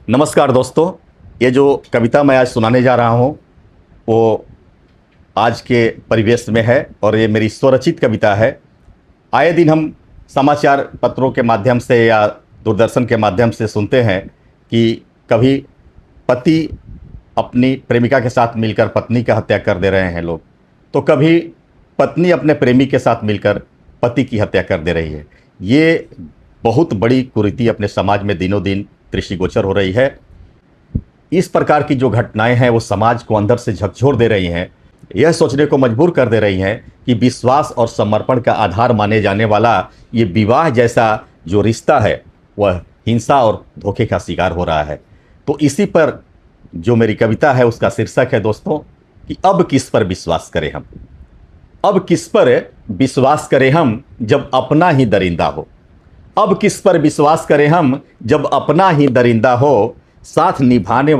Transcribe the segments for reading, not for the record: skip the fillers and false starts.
नमस्कार दोस्तों, ये जो कविता मैं आज सुनाने जा रहा हूँ वो आज के परिवेश में है और ये मेरी स्वरचित कविता है। आए दिन हम समाचार पत्रों के माध्यम से या दूरदर्शन के माध्यम से सुनते हैं कि कभी पति अपनी प्रेमिका के साथ मिलकर पत्नी की हत्या कर दे रहे हैं लोग, तो कभी पत्नी अपने प्रेमी के साथ मिलकर पति की हत्या कर दे रही है। ये बहुत बड़ी कुरीति अपने समाज में दिनों दिन दृष्टिगोचर हो रही है। इस प्रकार की जो घटनाएं हैं वो समाज को अंदर से झकझोर दे रही हैं। यह सोचने को मजबूर कर दे रही हैं कि विश्वास और समर्पण का आधार माने जाने वाला ये विवाह जैसा जो रिश्ता है वह हिंसा और धोखे का शिकार हो रहा है। तो इसी पर जो मेरी कविता है उसका शीर्षक है दोस्तों कि अब किस पर विश्वास करें हम। अब किस पर विश्वास करें हम जब अपना ही दरिंदा हो। अब किस पर विश्वास करें हम जब अपना ही दरिंदा हो। साथ निभाने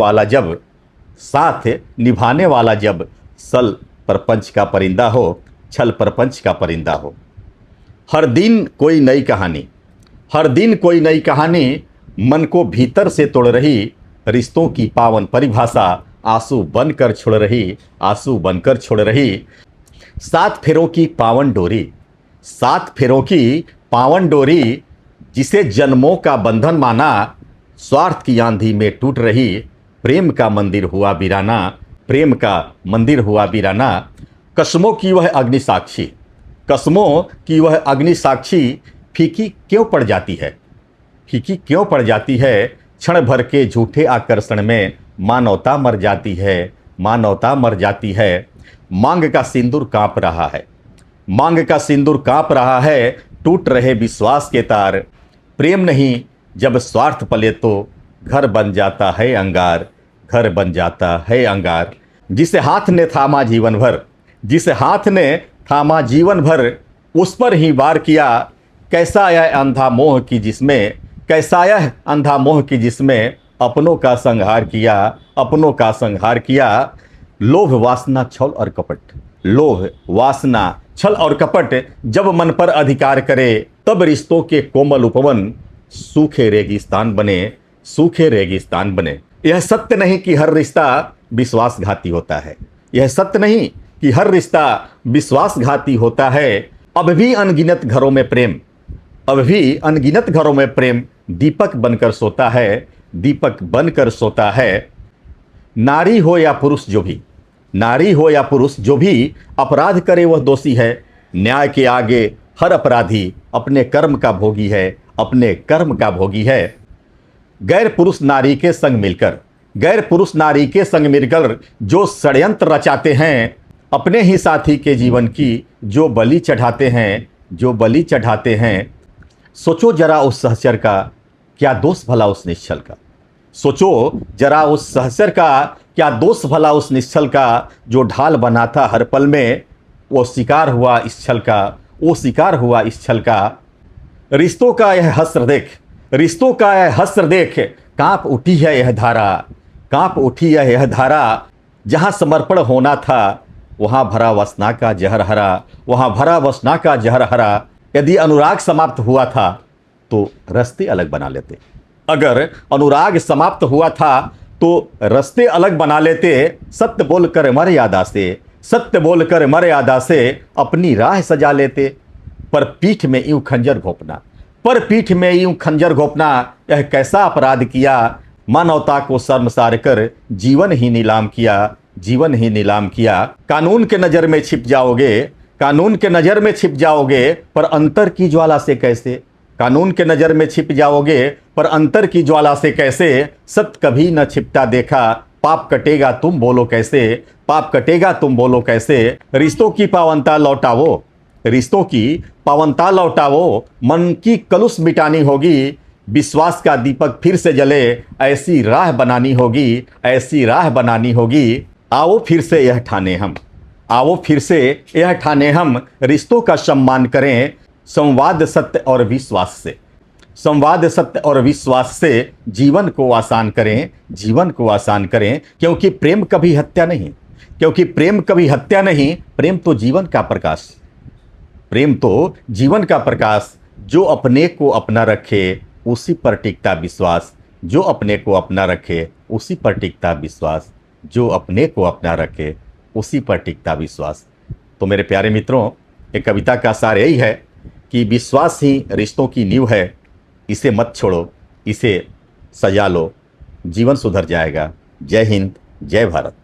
वाला जब सल परपंच का परिंदा हो, छल परपंच का परिंदा हो। हर दिन कोई नई कहानी मन को भीतर से तोड़ रही। रिश्तों की पावन परिभाषा आंसू बनकर छोड़ रही। सात फेरों की पावन डोरी जिसे जन्मों का बंधन माना, स्वार्थ की आंधी में टूट रही। प्रेम का मंदिर हुआ वीराना। कसमों की वह अग्निसाक्षी फीकी क्यों पड़ जाती है। क्षण भर के झूठे आकर्षण में मानवता मर जाती है। मांग का सिंदूर कांप रहा है। टूट रहे विश्वास के तार। प्रेम नहीं जब स्वार्थ पले तो घर बन जाता है अंगार। जिसे हाथ ने थामा जीवन भर उस पर ही वार किया। कैसा यह अंधा मोह की जिसमें अपनों का संहार किया। लोभ वासना छल और कपट जब मन पर अधिकार करे, तब रिश्तों के कोमल उपवन सूखे रेगिस्तान बने। यह सत्य नहीं कि हर रिश्ता विश्वासघाती होता है। अब भी अनगिनत घरों में प्रेम दीपक बनकर सोता है। नारी हो या पुरुष जो भी अपराध करे वह दोषी है। न्याय के आगे हर अपराधी अपने कर्म का भोगी है। गैर पुरुष नारी के संग मिलकर जो षड्यंत्र रचाते हैं, अपने ही साथी के जीवन की जो बलि चढ़ाते हैं। सोचो जरा उस सहचर का क्या दोष भला उस निश्चल का जो ढाल बना था हर पल में। वो शिकार हुआ इस छल का। रिश्तों का यह हस्र देख कांप उठी है यह धारा। जहां समर्पण होना था वहां भरा वसना का जहर हरा। यदि अनुराग समाप्त हुआ था तो रस्ते अलग बना लेते। अगर अनुराग समाप्त हुआ था तो रस्ते अलग बना लेते। सत्य बोलकर मर्यादा से अपनी राह सजा लेते। पर पीठ में यूं खंजर घोंपना यह कैसा अपराध किया। मानवता को शर्मसार कर जीवन ही नीलाम किया। कानून के नज़र में छिप जाओगे पर अंतर की ज्वाला से कैसे। सत्य कभी न छिपता देखा। पाप कटेगा तुम बोलो कैसे। रिश्तों की पावनता लौटाओ। मन की कलुष मिटानी होगी। विश्वास का दीपक फिर से जले। ऐसी राह बनानी होगी। आओ फिर से यह ठाने हम रिश्तों का सम्मान करें। संवाद सत्य और विश्वास से जीवन को आसान करें। क्योंकि प्रेम कभी हत्या नहीं। प्रेम तो जीवन का प्रकाश। जो अपने को अपना रखे उसी पर टिकता विश्वास। जो अपने को अपना रखे उसी पर टिकता विश्वास, जो अपने को अपना रखे उसी पर टिकता विश्वास। तो मेरे प्यारे मित्रों, एक कविता का सार यही है कि विश्वास ही रिश्तों की नींव है, इसे मत छोड़ो, इसे सजा लो, जीवन सुधर जाएगा। जय हिंद, जय भारत।